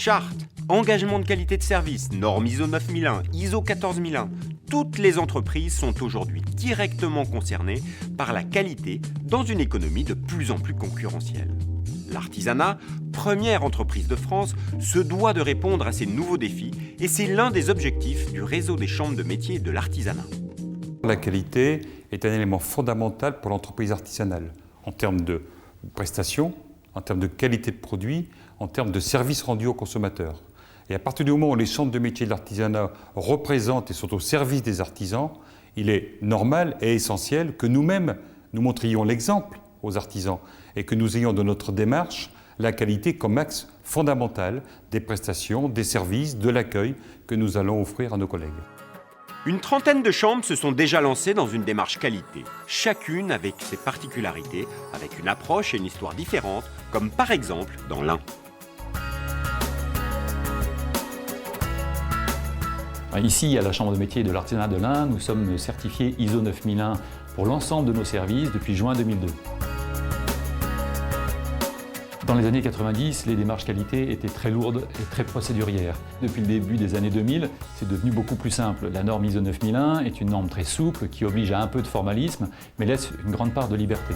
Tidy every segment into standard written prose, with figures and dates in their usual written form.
Charte, engagement de qualité de service, normes ISO 9001, ISO 14001, toutes les entreprises sont aujourd'hui directement concernées par la qualité dans une économie de plus en plus concurrentielle. L'artisanat, première entreprise de France, se doit de répondre à ces nouveaux défis et c'est l'un des objectifs du réseau des chambres de métiers et de l'artisanat. La qualité est un élément fondamental pour l'entreprise artisanale, en termes de prestations, en termes de qualité de produit, en termes de services rendus aux consommateurs. Et à partir du moment où les chambres de métiers de l'artisanat représentent et sont au service des artisans, il est normal et essentiel que nous-mêmes, nous montrions l'exemple aux artisans et que nous ayons dans notre démarche la qualité comme axe fondamental des prestations, des services, de l'accueil que nous allons offrir à nos collègues. Une trentaine de chambres se sont déjà lancées dans une démarche qualité, chacune avec ses particularités, avec une approche et une histoire différentes, comme par exemple dans l'Ain. Ici, à la Chambre de métier de l'artisanat de l'Ain, nous sommes certifiés ISO 9001 pour l'ensemble de nos services depuis juin 2002. Dans les années 90, les démarches qualité étaient très lourdes et très procédurières. Depuis le début des années 2000, c'est devenu beaucoup plus simple. La norme ISO 9001 est une norme très souple qui oblige à un peu de formalisme, mais laisse une grande part de liberté.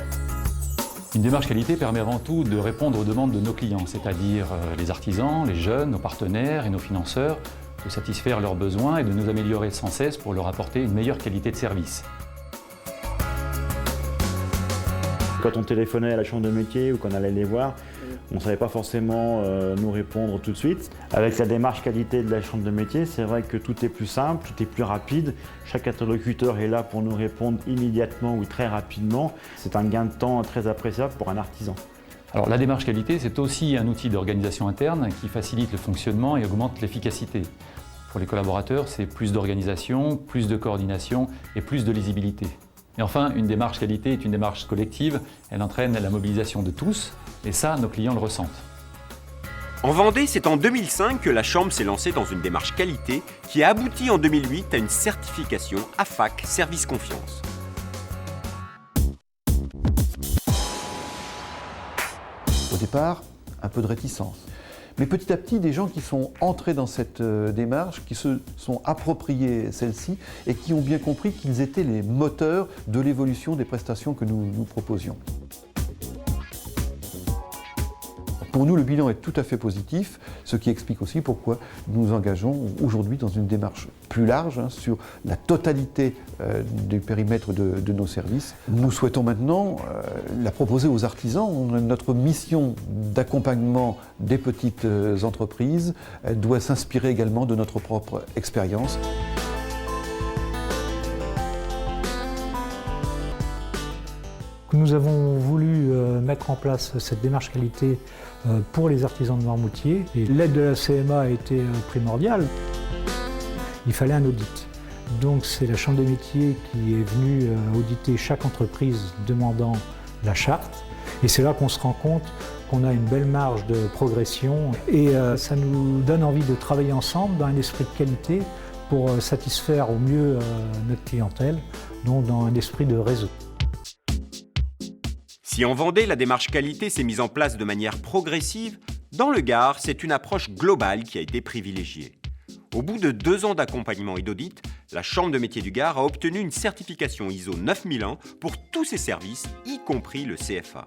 Une démarche qualité permet avant tout de répondre aux demandes de nos clients, c'est-à-dire les artisans, les jeunes, nos partenaires et nos financeurs, de satisfaire leurs besoins et de nous améliorer sans cesse pour leur apporter une meilleure qualité de service. Quand on téléphonait à la chambre de métier ou qu'on allait les voir, on ne savait pas forcément nous répondre tout de suite. Avec la démarche qualité de la chambre de métier, c'est vrai que tout est plus simple, tout est plus rapide. Chaque interlocuteur est là pour nous répondre immédiatement ou très rapidement. C'est un gain de temps très appréciable pour un artisan. Alors, la démarche qualité, c'est aussi un outil d'organisation interne qui facilite le fonctionnement et augmente l'efficacité. Pour les collaborateurs, c'est plus d'organisation, plus de coordination et plus de lisibilité. Et enfin, une démarche qualité est une démarche collective, elle entraîne la mobilisation de tous, et ça, nos clients le ressentent. En Vendée, c'est en 2005 que la Chambre s'est lancée dans une démarche qualité qui a abouti en 2008 à une certification AFAC Service Confiance. Au départ, un peu de réticence. Mais petit à petit, des gens qui sont entrés dans cette démarche, qui se sont appropriés celle-ci et qui ont bien compris qu'ils étaient les moteurs de l'évolution des prestations que nous proposions. Pour nous, le bilan est tout à fait positif, ce qui explique aussi pourquoi nous nous engageons aujourd'hui dans une démarche plus large sur la totalité du périmètre de nos services. Nous souhaitons maintenant la proposer aux artisans. Notre mission d'accompagnement des petites entreprises doit s'inspirer également de notre propre expérience. Nous avons voulu mettre en place cette démarche qualité pour les artisans de Noirmoutier et l'aide de la CMA a été primordiale. Il fallait un audit. Donc c'est la Chambre des métiers qui est venue auditer chaque entreprise demandant la charte et c'est là qu'on se rend compte qu'on a une belle marge de progression et ça nous donne envie de travailler ensemble dans un esprit de qualité pour satisfaire au mieux notre clientèle, donc dans un esprit de réseau. Si en Vendée, la démarche qualité s'est mise en place de manière progressive, dans le Gard, c'est une approche globale qui a été privilégiée. Au bout de 2 ans d'accompagnement et d'audit, la Chambre de métier du Gard a obtenu une certification ISO 9001 pour tous ses services, y compris le CFA.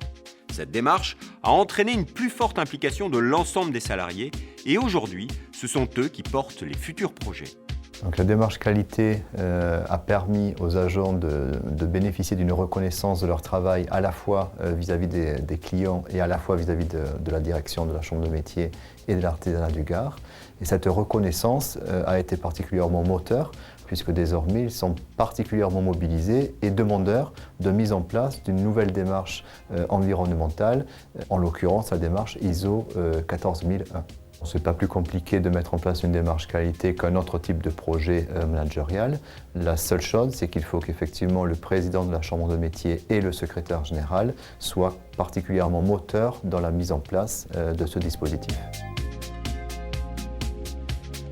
Cette démarche a entraîné une plus forte implication de l'ensemble des salariés et aujourd'hui, ce sont eux qui portent les futurs projets. Donc la démarche qualité a permis aux agents de bénéficier d'une reconnaissance de leur travail à la fois vis-à-vis des clients et à la fois vis-à-vis de la direction de la Chambre de métier et de l'artisanat du Gard. Et cette reconnaissance a été particulièrement moteur puisque désormais ils sont particulièrement mobilisés et demandeurs de mise en place d'une nouvelle démarche environnementale, en l'occurrence la démarche ISO 14001. Ce n'est pas plus compliqué de mettre en place une démarche qualité qu'un autre type de projet managérial. La seule chose, c'est qu'il faut qu'effectivement le président de la Chambre de métier et le secrétaire général soient particulièrement moteurs dans la mise en place de ce dispositif.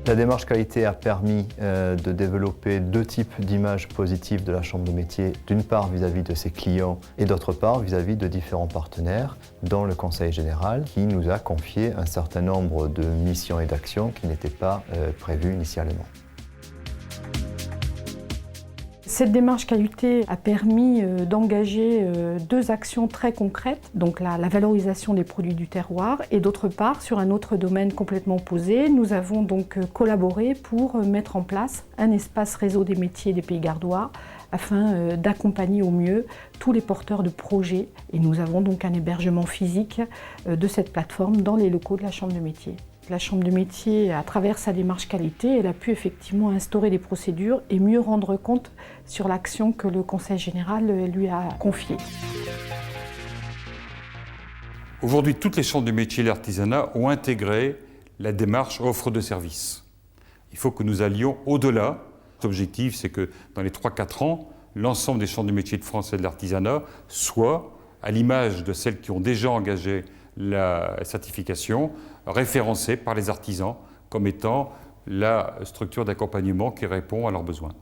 La démarche qualité a permis de développer deux types d'images positives de la Chambre de métier, d'une part vis-à-vis de ses clients et d'autre part vis-à-vis de différents partenaires, dont le Conseil général qui nous a confié un certain nombre de missions et d'actions qui n'étaient pas prévues initialement. Cette démarche qualité a permis d'engager deux actions très concrètes, donc la valorisation des produits du terroir et d'autre part, sur un autre domaine complètement opposé, nous avons donc collaboré pour mettre en place un espace réseau des métiers des Pays gardois afin d'accompagner au mieux tous les porteurs de projets. Et nous avons donc un hébergement physique de cette plateforme dans les locaux de la Chambre de métier. La Chambre de métier, à travers sa démarche qualité, elle a pu effectivement instaurer des procédures et mieux rendre compte sur l'action que le Conseil général lui a confiée. Aujourd'hui, toutes les chambres de métier et l'artisanat ont intégré la démarche offre de services. Il faut que nous allions au-delà. L'objectif, c'est que dans les 3-4 ans, l'ensemble des chambres de métier de France et de l'artisanat soient, à l'image de celles qui ont déjà engagé la certification, référencées par les artisans comme étant la structure d'accompagnement qui répond à leurs besoins.